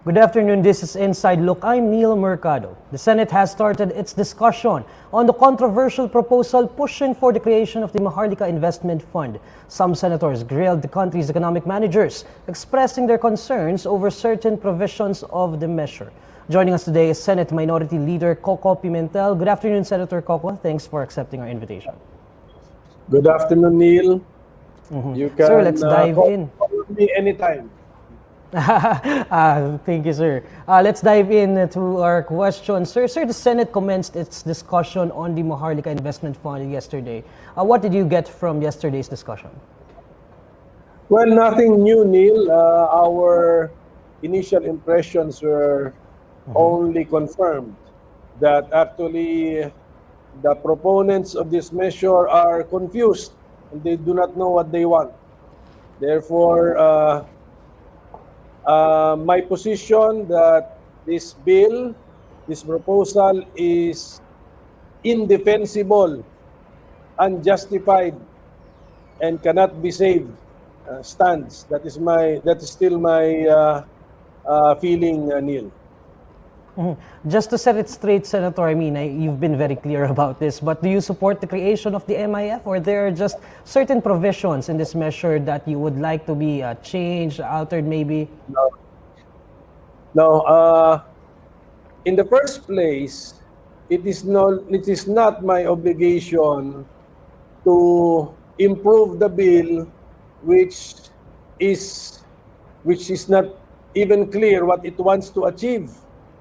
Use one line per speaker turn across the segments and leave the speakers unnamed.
Good afternoon, this is Inside Look. I'm Neil Mercado. The Senate has started its discussion on the controversial proposal pushing for the creation of the Maharlika Investment Fund. Some senators grilled the country's economic managers, expressing their concerns over certain provisions of the measure. Joining us today is Senate Minority Leader Koko Pimentel. Good afternoon, Senator Koko. Thanks for accepting our invitation.
Good afternoon, Neil. You can
Sir, let's dive in.
call me anytime.
Thank you, sir. Let's dive into our question. Sir, the Senate commenced its discussion on the Maharlika Investment Fund yesterday. What did you get from yesterday's discussion?
Well, nothing new, Neil. Our initial impressions were only confirmed that actually the proponents of this measure are confused and they do not know what they want. Therefore, my position that this bill, this proposal is indefensible, unjustified, and cannot be saved stands. That is still my feeling, Neil.
Just to set it straight, Senator, you've been very clear about this, but do you support the creation of the MIF, or there are just certain provisions in this measure that you would like to be changed, altered maybe?
No. In the first place, it is not my obligation to improve the bill, which is not even clear what it wants to achieve.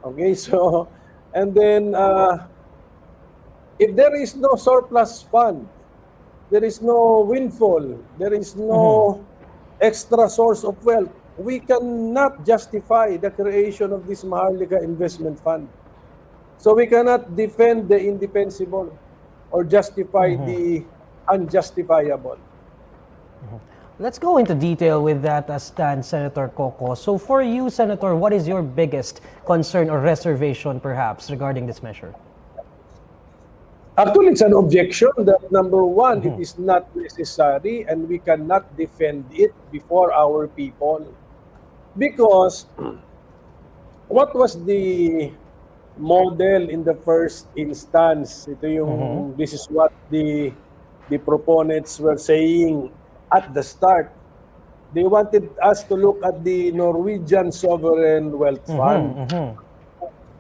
Okay, so, and then if there is no surplus fund, there is no windfall, there is no extra source of wealth, we cannot justify the creation of this Maharlika Investment Fund. So we cannot defend the indefensible or justify the unjustifiable.
Let's go into detail with that stand, Senator Koko. So for you, Senator, what is your biggest concern or reservation perhaps regarding this measure?
Actually, it's an objection that number one, it is not necessary and we cannot defend it before our people. Because what was the model in the first instance? Ito yung, this is what the proponents were saying at the start. They wanted us to look at the Norwegian Sovereign Wealth Fund.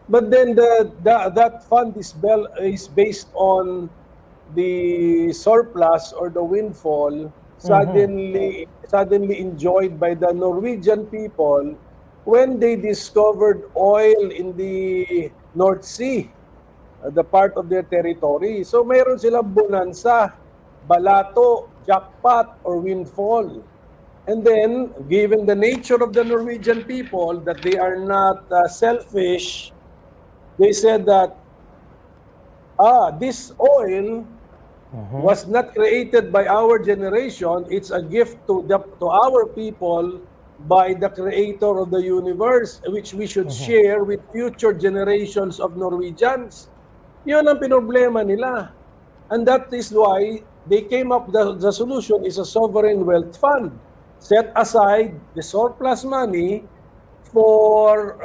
But then that fund is based on the surplus or the windfall suddenly enjoyed by the Norwegian people when they discovered oil in the North Sea, the part of their territory. So mayroon silang bonanza, balato, jackpot, or windfall. And then, given the nature of the Norwegian people, that they are not selfish, they said that, this oil was not created by our generation. It's a gift to our people by the creator of the universe, which we should share with future generations of Norwegians. Yun ang pinoblema nila. And that is why they came up, the solution is a sovereign wealth fund. Set aside the surplus money for,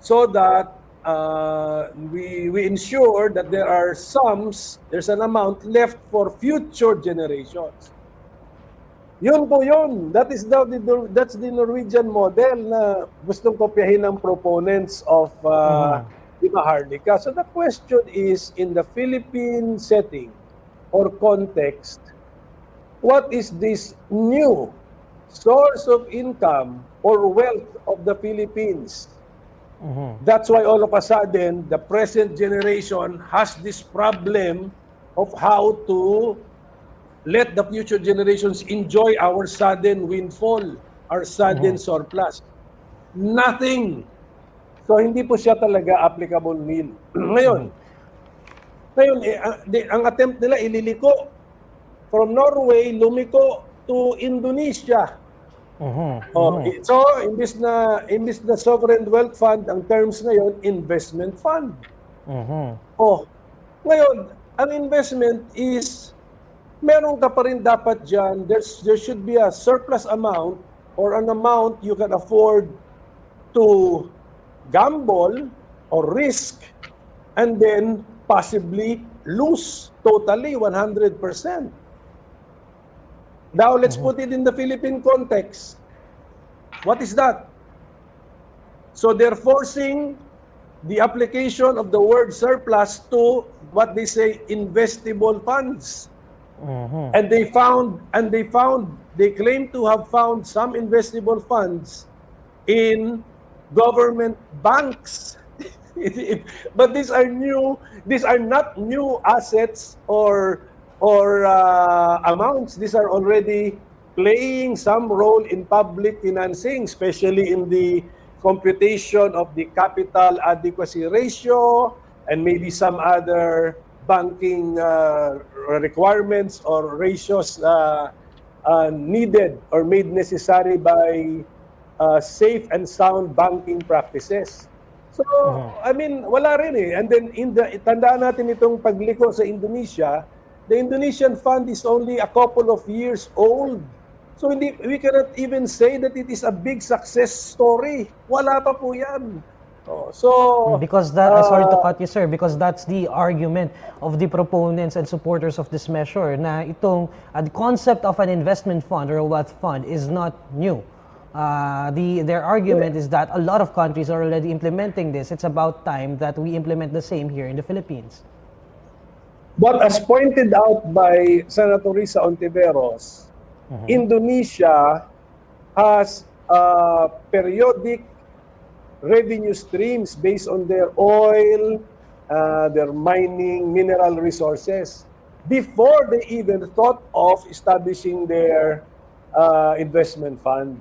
so that we ensure that there's an amount left for future generations. Yun po yun. That's the Norwegian model na gustong kopyahin ng proponents of the Maharlika. So the question is, in the Philippine setting or context, what is this new source of income or wealth of the Philippines? That's why all of a sudden, the present generation has this problem of how to let the future generations enjoy our sudden windfall, our sudden surplus. Nothing. So hindi po siya talaga applicable, Neil. Ngayon, ang attempt nila ililiko from Norway, lumiko to Indonesia. So, imbis na sovereign wealth fund, ang terms ngayon, investment fund. Ngayon, ang investment is, meron ka pa rin dapat dyan, there should be a surplus amount or an amount you can afford to gamble or risk and then possibly lose totally 100%. Now, let's put it in the Philippine context. What is that? So they're forcing the application of the word surplus to what they say investable funds. And they claim to have found some investable funds in government banks. But these are not new assets or amounts. These are already playing some role in public financing, especially in the computation of the capital adequacy ratio and maybe some other banking requirements or ratios needed or made necessary by safe and sound banking practices. So, I mean, wala rin eh. And then, tandaan natin itong pagliko sa Indonesia, the Indonesian fund is only a couple of years old. So, we cannot even say that it is a big success story. Wala pa po yan.
Because sorry to cut you, sir, because that's the argument of the proponents and supporters of this measure na itong the concept of an investment fund or a wealth fund is not new. Their argument is that a lot of countries are already implementing this. It's about time that we implement the same here in the Philippines.
But as pointed out by Senator Risa Ontiveros, Indonesia has periodic revenue streams based on their oil, their mining, mineral resources, before they even thought of establishing their investment fund.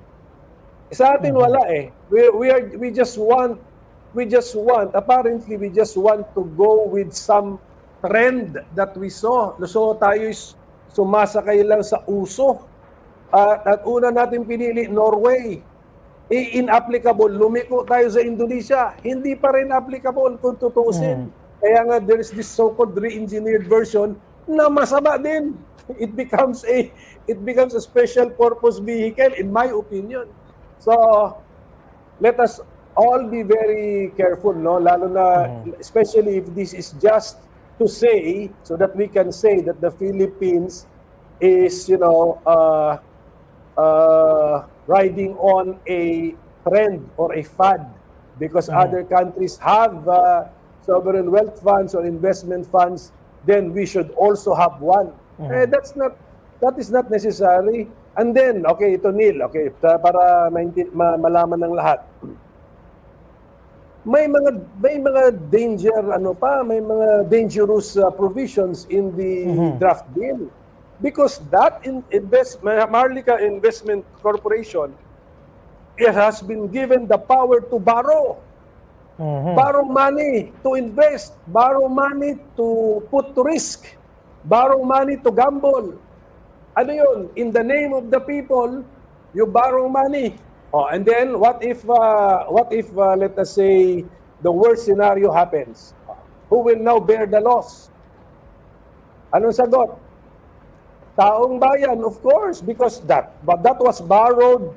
Sa atin wala eh. We just want to go with some trend that we saw. So tayo sumasakay lang sa uso. At una natin pinili Norway. Inapplicable. Lumiko tayo sa Indonesia. Hindi pa rin applicable kung tutuusin. Kaya nga there is this so-called re-engineered version na masama din. It becomes a special purpose vehicle in my opinion. So let us all be very careful, no? Lalo na especially if this is just to say so that we can say that the Philippines is, riding on a trend or a fad because other countries have sovereign wealth funds or investment funds, then we should also have one. That is not necessary. And then, okay, ito Neil, okay, para malaman ng lahat. May mga dangerous provisions in the draft bill. Because that Maharlika Investment Corporation, it has been given the power to borrow. Borrow money to invest. Borrow money to put to risk. Borrow money to gamble. Ano yun? In the name of the people, you borrow money. And then, what if let us say, the worst scenario happens? Who will now bear the loss? Anong sagot? Taong bayan, of course, because that was borrowed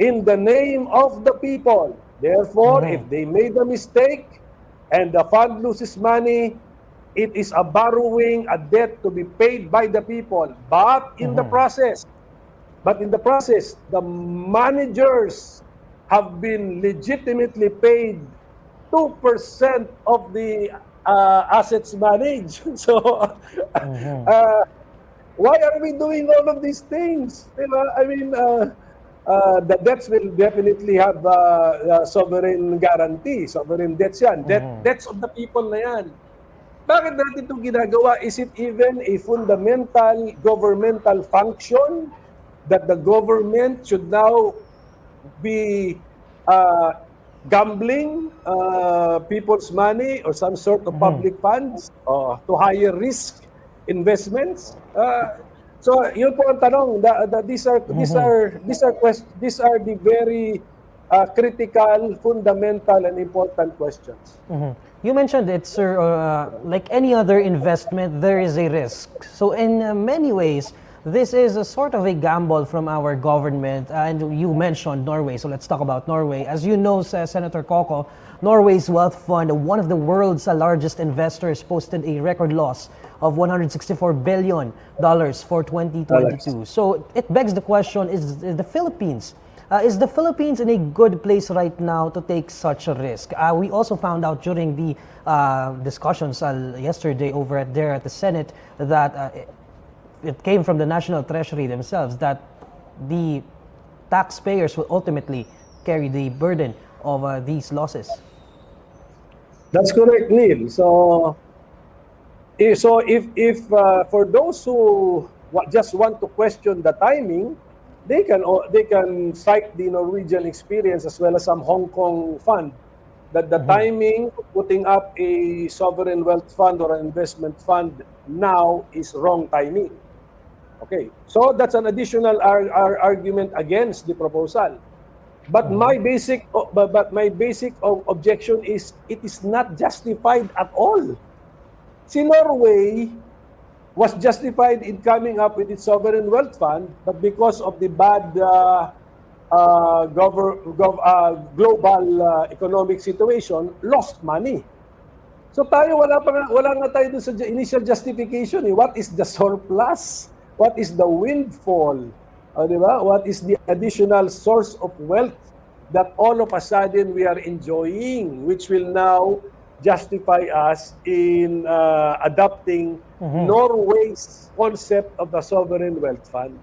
in the name of the people. Therefore, if they made a mistake and the fund loses money, it is a borrowing, a debt to be paid by the people. But in the process, the managers have been legitimately paid 2% of the assets managed. So, why are we doing all of these things? I mean, the debts will definitely have sovereign guarantee. Sovereign debts yan. Debts of the people na yan. Bakit natin ito ginagawa? Is it even a fundamental governmental function that the government should now be gambling people's money or some sort of public funds to higher risk investments? So yun po ang tanong. These are the very critical, fundamental, and important questions.
You mentioned it, sir, like any other investment, there is a risk. So in many ways, this is a sort of a gamble from our government. And you mentioned Norway, so let's talk about Norway. As you know, Senator Koko, Norway's wealth fund, one of the world's largest investors, posted a record loss of $164 billion for 2022. So it begs the question, is the Philippines in a good place right now to take such a risk? We also found out during the discussions yesterday over there at the Senate that it came from the National Treasury themselves that the taxpayers will ultimately carry the burden of these losses.
That's correct, Neil. So if for those who just want to question the timing, they can cite the Norwegian experience as well as some Hong Kong fund, that the timing of putting up a sovereign wealth fund or an investment fund now is wrong timing. Okay, so that's an additional argument against the proposal. But my basic objection is it is not justified at all. See, Norway was justified in coming up with its sovereign wealth fund, but because of the bad global economic situation, lost money. So tayo wala nga tayo dun sa initial justification. What is the surplus? What is the windfall? Di ba? What is the additional source of wealth that all of a sudden we are enjoying, which will now justify us in adopting Norway's concept of the sovereign wealth fund?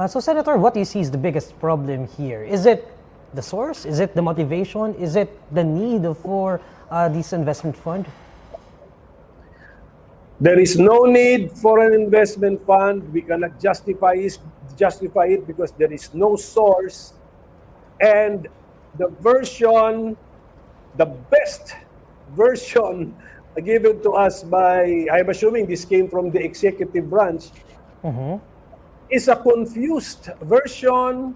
So, Senator, what do you see is the biggest problem here? Is it the source? Is it the motivation? Is it the need for this investment fund?
There is no need for an investment fund. We cannot justify it because there is no source. And the best version given to us by, I'm assuming this came from the executive branch, is a confused version.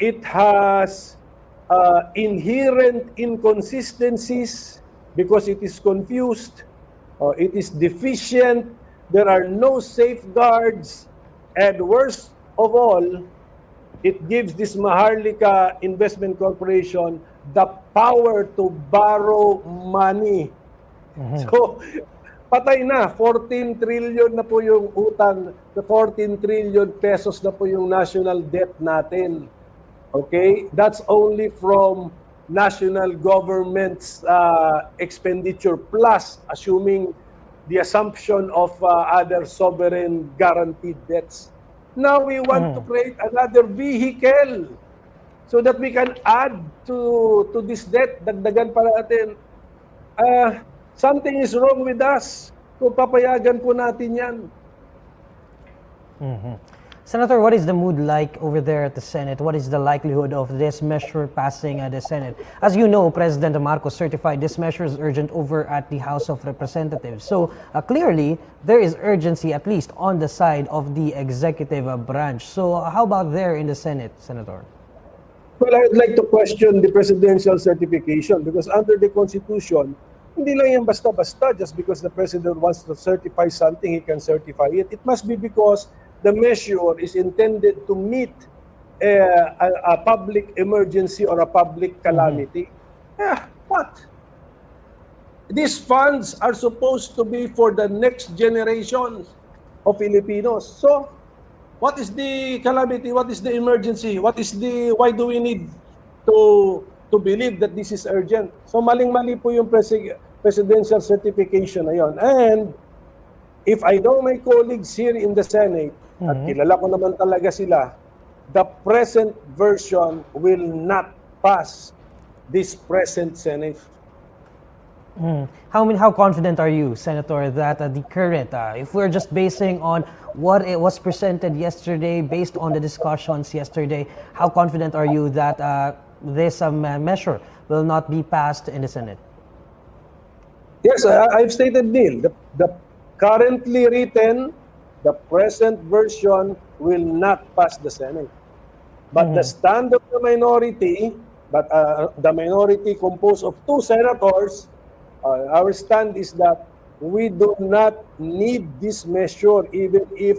It has inherent inconsistencies because it is confused. It is deficient. There are no safeguards. And worst of all, it gives this Maharlika Investment Corporation the power to borrow money. So, patay na. 14 trillion na po yung utang. 14 trillion pesos na po yung national debt natin. Okay? That's only from national government's expenditure plus assuming the assumption of other sovereign guaranteed debts. Now we want to create another vehicle so that we can add to this debt. Dagdagan pa natin. Something is wrong with us kung papayagan po natin yan.
Senator, what is the mood like over there at the Senate? What is the likelihood of this measure passing the Senate? As you know, President Marcos certified this measure is urgent over at the House of Representatives. So clearly, there is urgency at least on the side of the executive branch. So how about there in the Senate, Senator?
Well, I would like to question the presidential certification because under the Constitution, hindi lang yan basta-basta just because the president wants to certify something, he can certify it. It must be because the measure is intended to meet a public emergency or a public calamity. What? These funds are supposed to be for the next generation of Filipinos. So, what is the calamity? What is the emergency? Why do we need to believe that this is urgent? So, maling-mali po yung presidential certification na yun. And if I know my colleagues here in the Senate, at kilala ko naman talaga sila, the present version will not pass this present Senate.
How confident are you, Senator, that the current, if we're just basing on what it was presented yesterday, based on the discussions yesterday, how confident are you that this measure will not be passed in the Senate?
Yes, I've stated, Neil, the currently written, the present version will not pass the Senate. But the stand of the minority, the minority composed of 2 senators, our stand is that we do not need this measure even if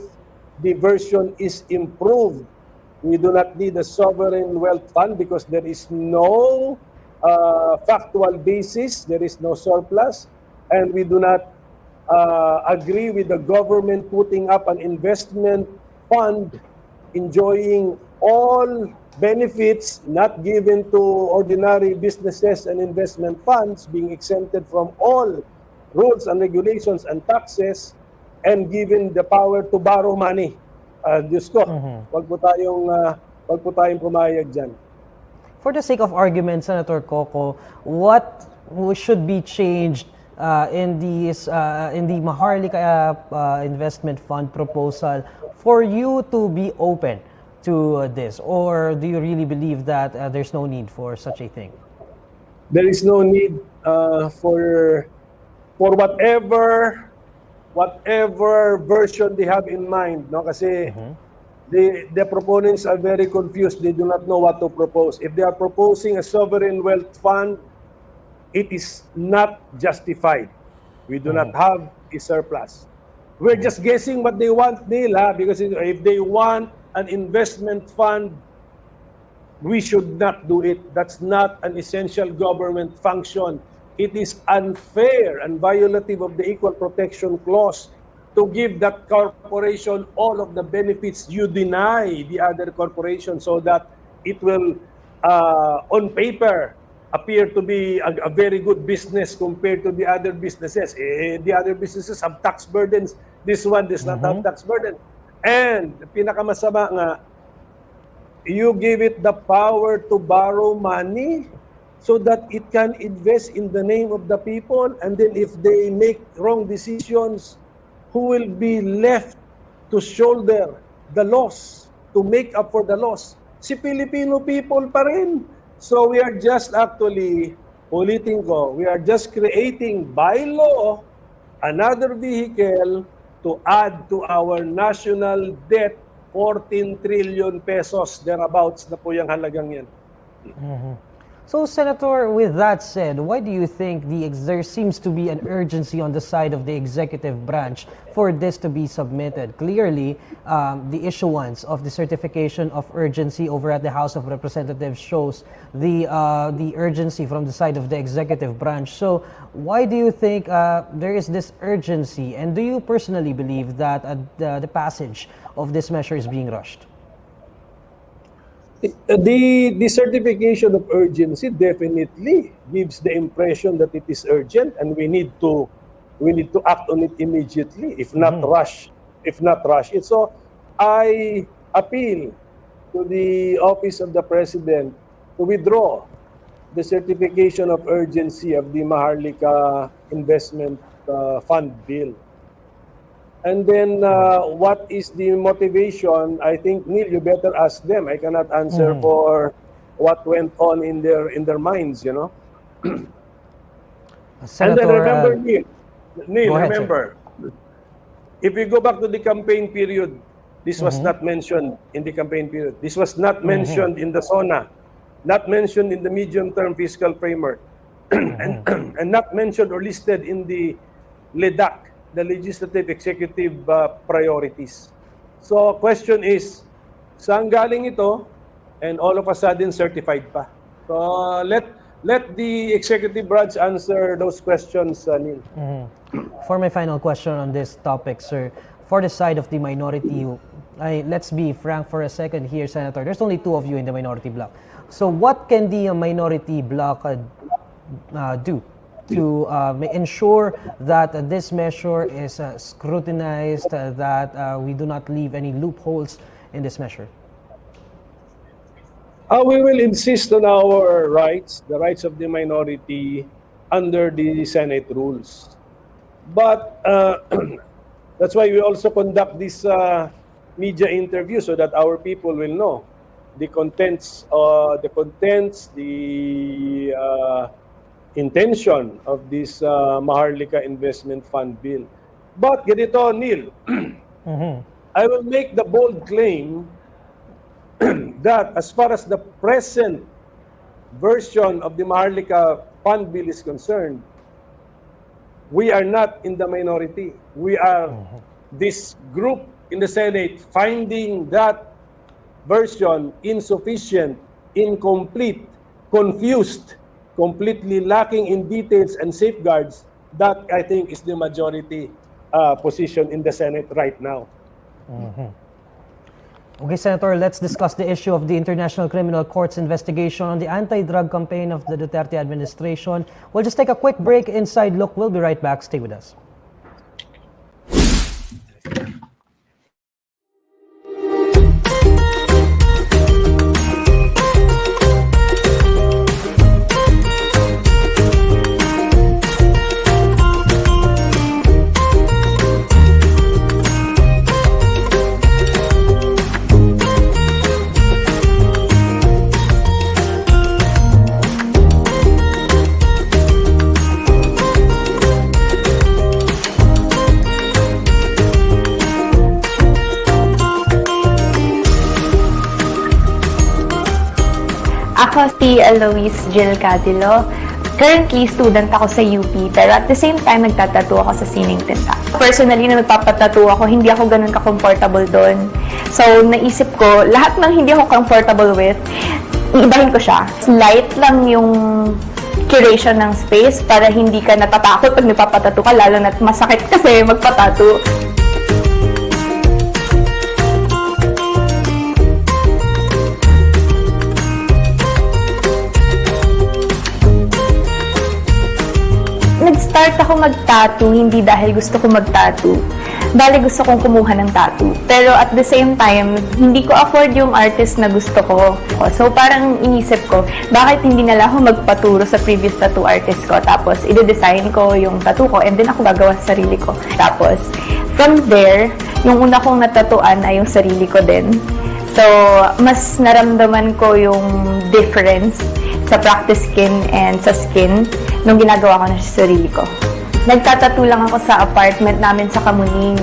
the version is improved. We do not need a sovereign wealth fund because there is no factual basis, there is no surplus, and we do not agree with the government putting up an investment fund enjoying all benefits not given to ordinary businesses and investment funds, being exempted from all rules and regulations and taxes, and given the power to borrow money. Diyos ko, wag po tayong pumayag dyan.
For the sake of argument, Senator Koko, what should be changed in the Maharlika Investment Fund proposal for you to be open to this? Or do you really believe that there's no need for such a thing?
There is no need for whatever version they have in mind, no? Kasi the proponents are very confused. They do not know what to propose. If they are proposing a sovereign wealth fund, it is not justified. We do not have a surplus. We're just guessing what they want, Neil, because if they want an investment fund, we should not do it. That's not an essential government function. It is unfair and violative of the Equal Protection Clause to give that corporation all of the benefits you deny the other corporation, so that it will, on paper, appear to be a very good business compared to the other businesses. The other businesses have tax burdens. This one does not have tax burden. And pinakamasama nga, you give it the power to borrow money so that it can invest in the name of the people, and then if they make wrong decisions, who will be left to shoulder the loss, to make up for the loss? Si Filipino people pa rin. So we are just actually, ulitin ko, we are just creating by law another vehicle to add to our national debt, 14 trillion pesos, thereabouts na po yung halagang yan.
So, Senator, with that said, why do you think there seems to be an urgency on the side of the executive branch for this to be submitted? Clearly, the issuance of the certification of urgency over at the House of Representatives shows the urgency from the side of the executive branch. So, why do you think there is this urgency? And do you personally believe that the passage of this measure is being rushed?
The certification of urgency definitely gives the impression that it is urgent, and we need to act on it immediately, if not rush it. So I appeal to the office of the president to withdraw the certification of urgency of the Maharlika Investment Fund bill. And then, what is the motivation? I think, Neil, you better ask them. I cannot answer for what went on in their minds, you know.
Senator,
and then remember, Neil,
ahead,
remember, if we go back to the campaign period, this was not mentioned in the campaign period. This was not mentioned in the SONA, not mentioned in the medium-term fiscal framework, and not mentioned or listed in the LEDAC, the legislative executive priorities. So question is, saan galing ito? And all of a sudden certified pa. So let the executive branch answer those questions, Neil.
For my final question on this topic, sir, for the side of the minority, let's be frank for a second here, Senator. There's only two of you in the minority bloc. So what can the minority bloc do to ensure that this measure is scrutinized, that we do not leave any loopholes in this measure?
We will insist on our rights, the rights of the minority, under the Senate rules. But that's why we also conduct this media interview, so that our people will know the contents, intention of this Maharlika Investment Fund bill. But ganito, Neil, I will make the bold claim that as far as the present version of the Maharlika Fund bill is concerned, we are not in the minority. We are this group in the Senate finding that version insufficient, incomplete, confused, completely lacking in details and safeguards. That, I think, is the majority position in the Senate right now.
Okay, Senator, let's discuss the issue of the International Criminal Court's investigation on the anti-drug campaign of the Duterte administration. We'll just take a quick break. Inside Look, we'll be right back. Stay with us.
Ako si Eloise Jill Cadilo. Currently, student ako sa UP, pero at the same time, nagtatattoo ako sa sining tinta. Personally, na nagpapatattoo ako, hindi ako ganun ka-comfortable doon. So, naisip ko, lahat ng hindi ako comfortable with, iibahin ko siya. Light lang yung curation ng space para hindi ka natatakot pag nagpapatattoo ka, lalo na't masakit kasi magpatattoo. Nag-start ako mag-tattoo, hindi dahil gusto ko mag-tattoo. Dahil gusto kong kumuha ng tattoo. Pero at the same time, hindi ko afford yung artist na gusto ko. So parang inisip ko, bakit hindi na lang ako magpaturo sa previous tattoo artist ko. Tapos i-design ko yung tattoo ko and then ako gagawa sa sarili ko. Tapos from there, yung una kong natatuan ay yung sarili ko din. So mas naramdaman ko yung difference sa practice skin and sa skin nung ginagawa ko na sa sarili ko. Nagtatattoo lang ako sa apartment namin sa Kamuning.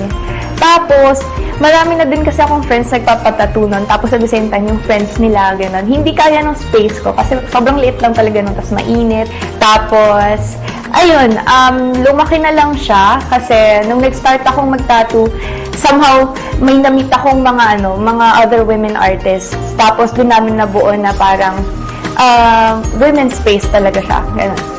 Tapos, marami na din kasi akong friends nagpapatattoo nun. Tapos at the same time, yung friends nila, gano'n. Hindi kaya ng space ko kasi sobrang liit lang talaga nun. Tapos mainit. Tapos, ayun, lumaki na lang siya kasi nung nag-start akong mag-tattoo, somehow, may na-meet akong mga other women artists. Tapos, doon namin nabuo na parang women's space talaga siya. Gano'n.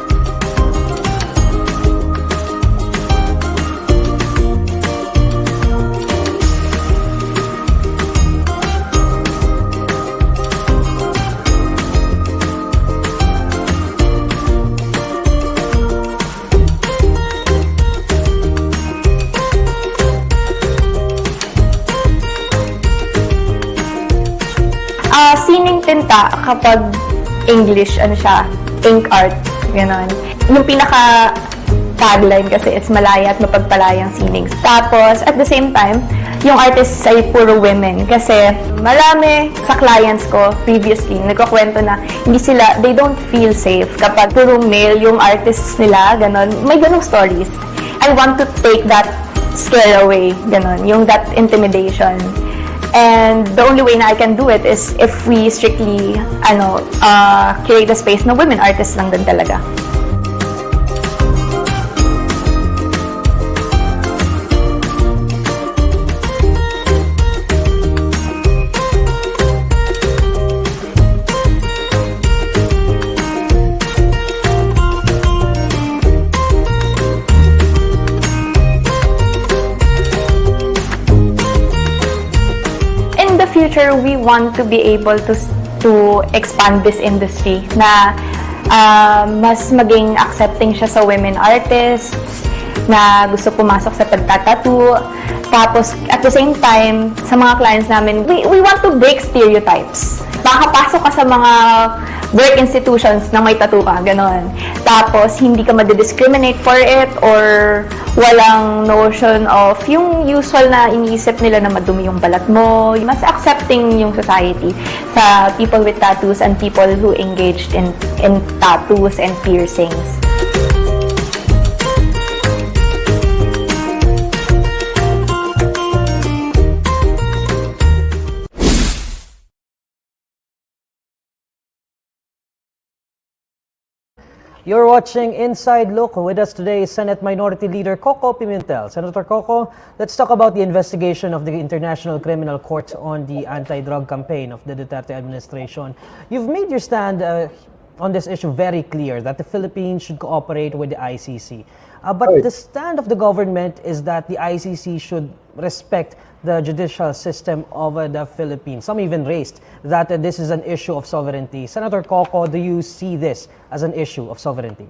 Sining tinta, kapag English, ink art, gano'n. Yung pinaka-tagline kasi, it's malaya at mapagpalayang sining. Tapos, at the same time, yung artists ay puro women. Kasi, marami sa clients ko, previously, nagkukwento na, they don't feel safe kapag puro male yung artists nila, gano'n. May ganong stories. I want to take that scare away, gano'n, yung that intimidation. And the only way na I can do it is if we strictly create a space na women artists lang din talaga. Future, we want to be able to expand this industry na mas maging accepting siya sa women artists na gusto pumasok sa pagtatattoo. Tapos, at the same time, sa mga clients namin, we want to break stereotypes. Makakapasok ka sa mga work institutions na may tattoo ka, gano'n. Tapos, hindi ka madidiscriminate for it or walang notion of yung usual na iniisip nila na madumi yung balat mo. Mas accepting yung society sa people with tattoos and people who engaged in tattoos and piercings.
You're watching Inside Look. With us today is Senate Minority Leader Koko Pimentel. Senator Koko, let's talk about the investigation of the International Criminal Court on the anti-drug campaign of the Duterte administration. You've made your stand on this issue very clear that the Philippines should cooperate with the ICC. But the stand of the government is that the ICC should respect the judicial system of the Philippines. Some even raised that this is an issue of sovereignty. Senator Koko, do you see this as an issue of sovereignty?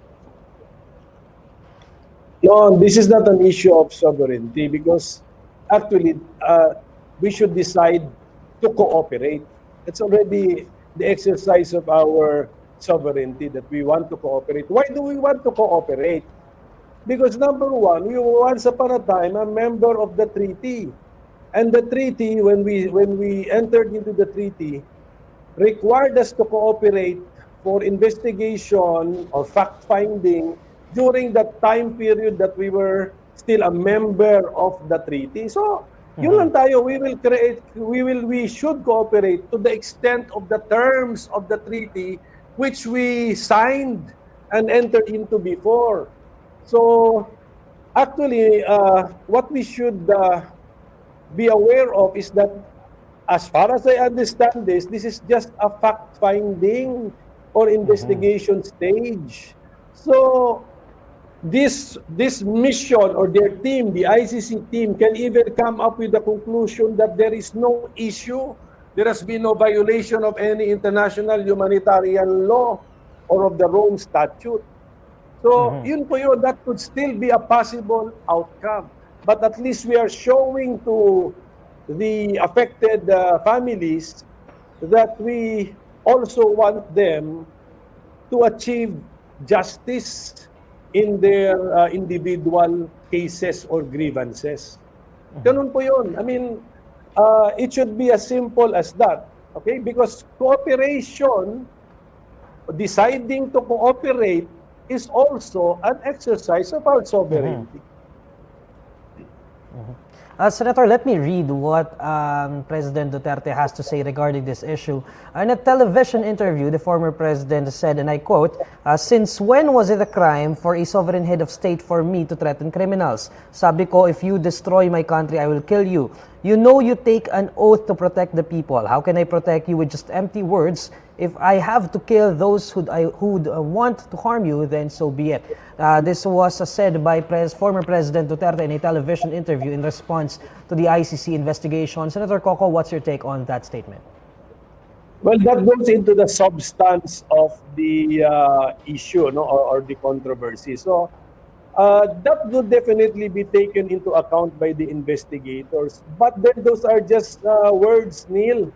No, this is not an issue of sovereignty because actually we should decide to cooperate. It's already the exercise of our sovereignty that we want to cooperate. Why do we want to cooperate? Because number one, we were once upon a time a member of the treaty. And the treaty, when we entered into the treaty, required us to cooperate for investigation or fact-finding during that time period that we were still a member of the treaty. So, yun lang tayo, we should cooperate to the extent of the terms of the treaty which we signed and entered into before. So, actually, what we should be aware of is that, as far as I understand this is just a fact-finding or investigation stage. So, this mission or their team, the ICC team, can even come up with the conclusion that there is no issue, there has been no violation of any international humanitarian law or of the Rome Statute. So, yun po yun, that could still be a possible outcome. But at least we are showing to the affected families that we also want them to achieve justice in their individual cases or grievances. Ganun po yun. I mean, it should be as simple as that. Okay? Because cooperation, deciding to cooperate, is also an exercise of our sovereignty.
Senator, let me read what President Duterte has to say regarding this issue. In a television interview, the former president said, and I quote, "Since when was it a crime for a sovereign head of state for me to threaten criminals? Sabi ko, if you destroy my country, I will kill you. You know you take an oath to protect the people. How can I protect you with just empty words? If I have to kill those who want to harm you, then so be it." This was said by former President Duterte in a television interview in response to the ICC investigation. Senator Koko, what's your take on that statement?
Well, that goes into the substance of the issue, no, or the controversy. So, that would definitely be taken into account by the investigators. But then those are just words, Neil.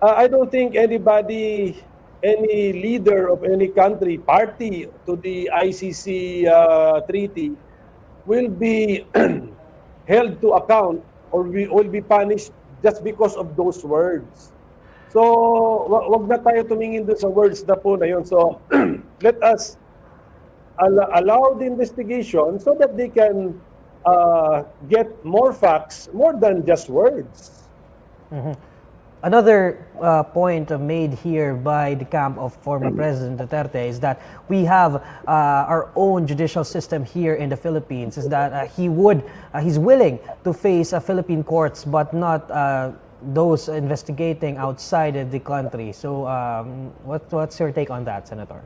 I don't think any leader of any country, party to the ICC treaty, will be held to account or will be punished just because of those words. So, wag na tayo tumingin doon sa words na po na yun. So, let us allow the investigation so that they can get more facts, more than just words.
Another point made here by the camp of former President Duterte is that we have our own judicial system here in the Philippines. Is that he's willing to face Philippine courts, but not those investigating outside the country. So, what's your take on that, Senator?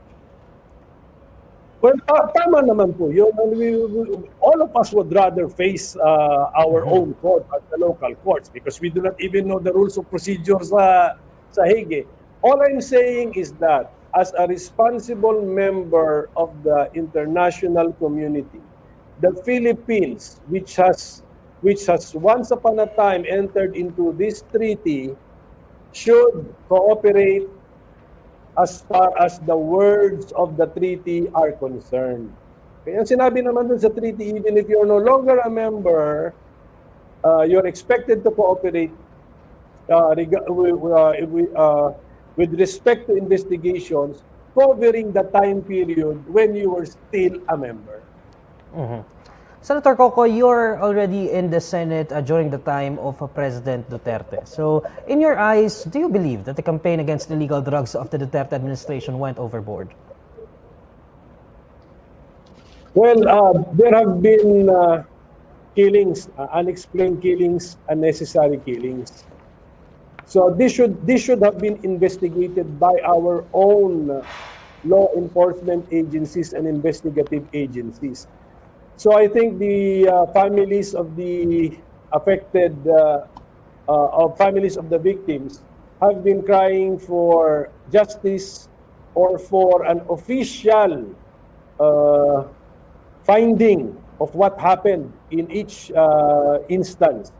Well, tama naman po yun. All of us would rather face our own court at the local courts because we do not even know the rules of procedure sa Hague. All I'm saying is that as a responsible member of the international community, the Philippines, which has once upon a time entered into this treaty, should cooperate as far as the words of the treaty are concerned. Kaya sinabi naman dun sa treaty, even if you're no longer a member, you're expected to cooperate with respect to investigations covering the time period when you were still a member.
Senator Koko, you're already in the Senate during the time of President Duterte. So, in your eyes, do you believe that the campaign against illegal drugs of the Duterte administration went overboard?
Well, there have been killings, unexplained killings, unnecessary killings. So this should have been investigated by our own law enforcement agencies and investigative agencies. So I think the families of the affected, families of the victims have been crying for justice or for an official finding of what happened in each instance.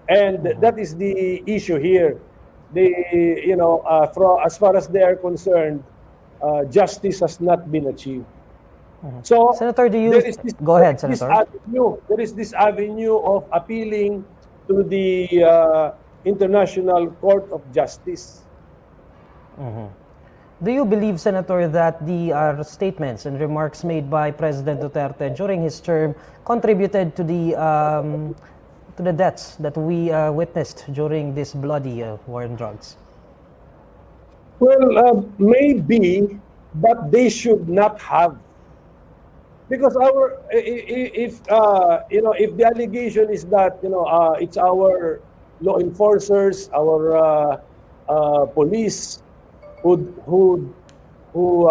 And that is the issue here. As far as they are concerned, justice has not been achieved. So,
Senator, go ahead, Senator.
There is this avenue of appealing to the International Court of Justice.
Do you believe, Senator, that the statements and remarks made by President Duterte during his term contributed to the deaths that we witnessed during this bloody war on drugs?
Well, maybe, but they should not have. Because if the allegation is that it's our law enforcers, our police who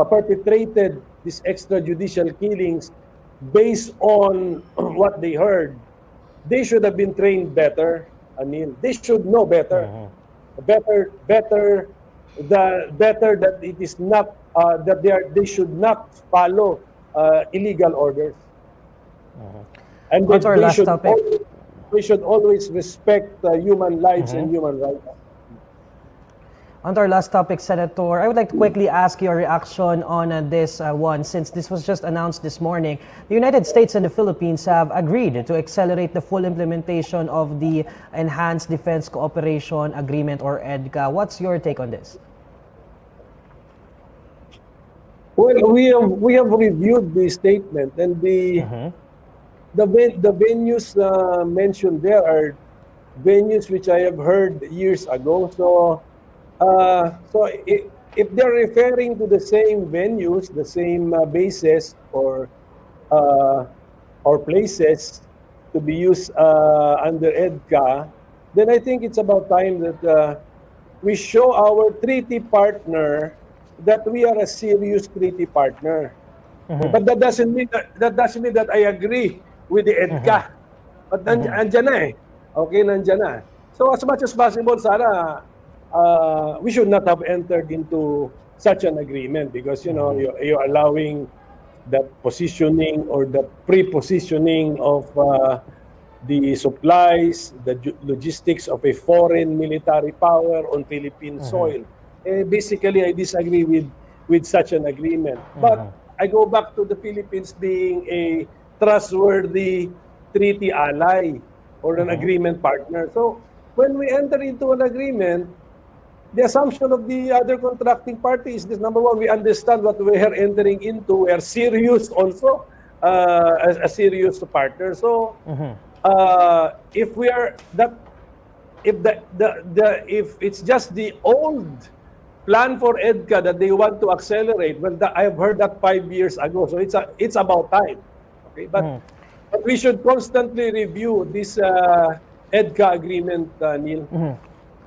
perpetrated these extrajudicial killings based on what they heard, they should have been trained better. Anil, they should know better. Better that it is not that they should not follow illegal orders. And we should always respect human lives and human rights.
On to our last topic, Senator, I would like to quickly ask your reaction on this one, since this was just announced this morning. The United States and the Philippines have agreed to accelerate the full implementation of the Enhanced Defense Cooperation Agreement, or EDCA. What's your take on this?
Well, we have reviewed the statement, and the venues mentioned there are venues which I have heard years ago. So if they're referring to the same venues, the same bases or places to be used under EDCA, then I think it's about time that we show our treaty partner that we are a serious treaty partner. But that doesn't mean that I agree with the EDCA. But andyan na eh. Okay, nandyan na. So as much as possible, sana we should not have entered into such an agreement, because you're allowing that positioning or the pre-positioning of the supplies, the logistics of a foreign military power on Philippine soil. Basically, I disagree with such an agreement. But I go back to the Philippines being a trustworthy treaty ally or an agreement partner. So when we enter into an agreement, the assumption of the other contracting party is this: number one, we understand what we are entering into. We are serious also as a serious partner. So if we are that, if it's just the old plan for EDCA that they want to accelerate, well, I've heard that 5 years ago. So it's about time. Okay, but we should constantly review this EDCA agreement, Neil.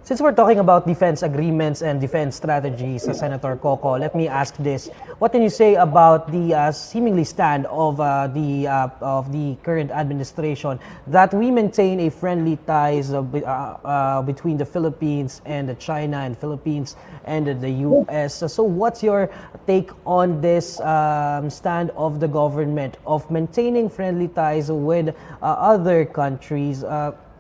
Since we're talking about defense agreements and defense strategies, Senator Koko, let me ask this: what can you say about the seemingly stand of the current administration that we maintain a friendly ties between the Philippines and China, and Philippines and the U.S.? So, what's your take on this stand of the government of maintaining friendly ties with other countries?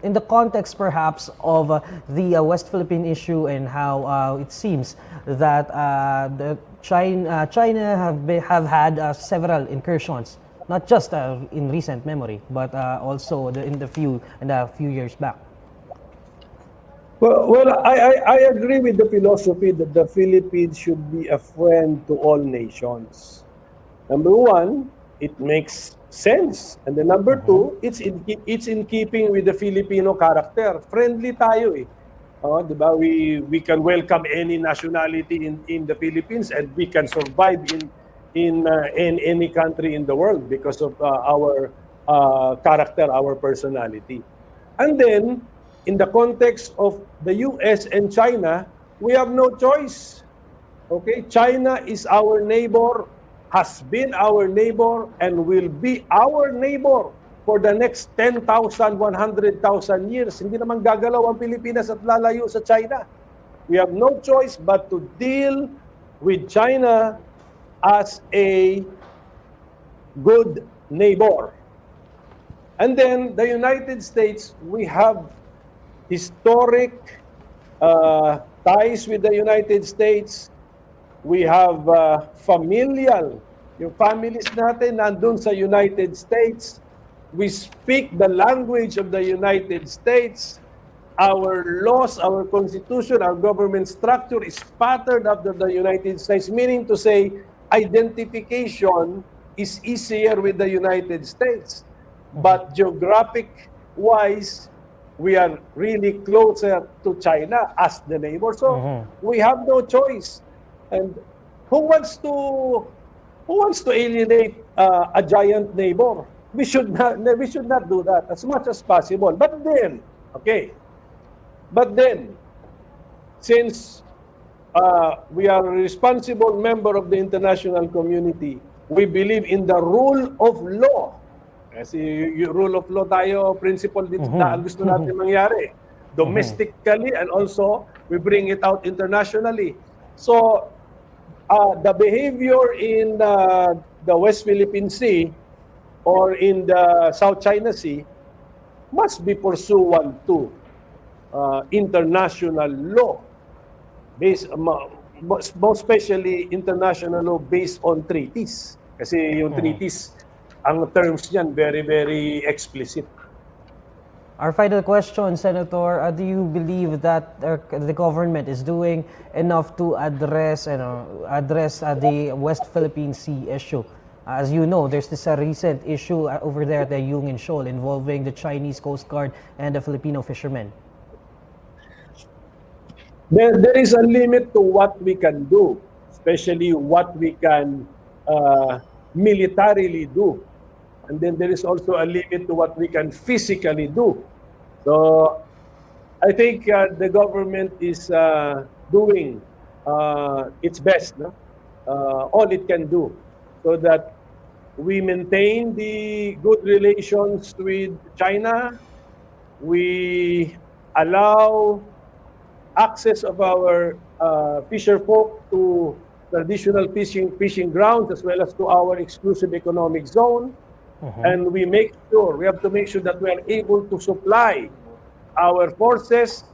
In the context, perhaps, of the West Philippine issue, and how it seems that China have had several incursions, not just in recent memory, but also in a few years back.
Well, I agree with the philosophy that the Philippines should be a friend to all nations. Number one, it makes sense. And then number two, it's in keeping with the Filipino character. Friendly tayo eh. Di ba? We can welcome any nationality in the Philippines, and we can survive in any country in the world because of our character, our personality. And then, in the context of the US and China, we have no choice. Okay? China is our neighbor, has been our neighbor, and will be our neighbor for the next 10,000, 100,000 years. Hindi naman gagalaw ang Pilipinas at lalayo sa China. We have no choice but to deal with China as a good neighbor. And then the United States, we have historic ties with the United States. We have familial, yung families natin nandun sa United States. We speak the language of the United States. Our laws, our constitution, our government structure is patterned after the United States, meaning to say identification is easier with the United States. But geographic-wise, we are really closer to China as the neighbor. So we have no choice. And who wants to alienate a giant neighbor? We should not do that as much as possible. But then, since we are a responsible member of the international community, we believe in the rule of law. Kasi yung rule of law tayo, principle dito na gusto natin mangyari. Domestically, and also we bring it out internationally. So, the behavior in the West Philippine Sea or in the South China Sea must be pursuant to international law, based, most especially international law based on treaties. Kasi yung treaties, ang terms niyan very, very explicit.
Our final question, Senator, do you believe that the government is doing enough to address the West Philippine Sea issue? As you know, there's this recent issue over there at the Yungin Shoal involving the Chinese Coast Guard and the Filipino fishermen.
There is a limit to what we can do, especially what we can militarily do. And then there is also a limit to what we can physically do. So I think the government is doing its best, no? All it can do, so that we maintain the good relations with China. We allow access of our fisher folk to traditional fishing grounds, as well as to our exclusive economic zone. And we have to make sure that we are able to supply our forces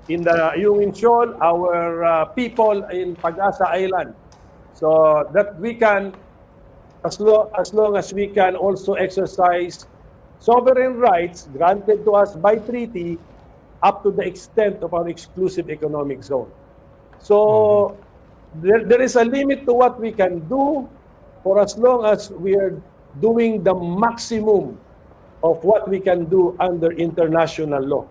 in the Yungin Shoal, our people in Pag-asa Island, so that we can, as long as we can also exercise sovereign rights granted to us by treaty up to the extent of our exclusive economic zone. So there is a limit to what we can do, for as long as we are doing the maximum of what we can do under international law.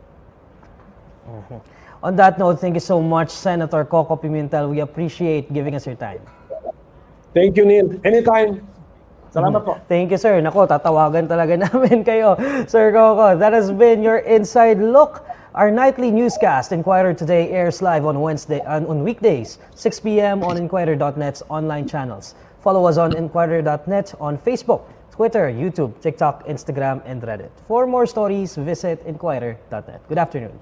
On that note, thank you so much, Senator Koko Pimentel. We appreciate giving us your time.
Thank you, Neil. Anytime. Salamat po.
Thank you, sir. Nako, tatawagan talaga namin kayo, Sir Koko. That has been your Inside Look. Our nightly newscast, Inquirer Today, airs live on weekdays, 6 p.m. on INQUIRER.net's online channels. Follow us on INQUIRER.net on Facebook, Twitter, YouTube, TikTok, Instagram, and Reddit. For more stories, visit INQUIRER.net. Good afternoon.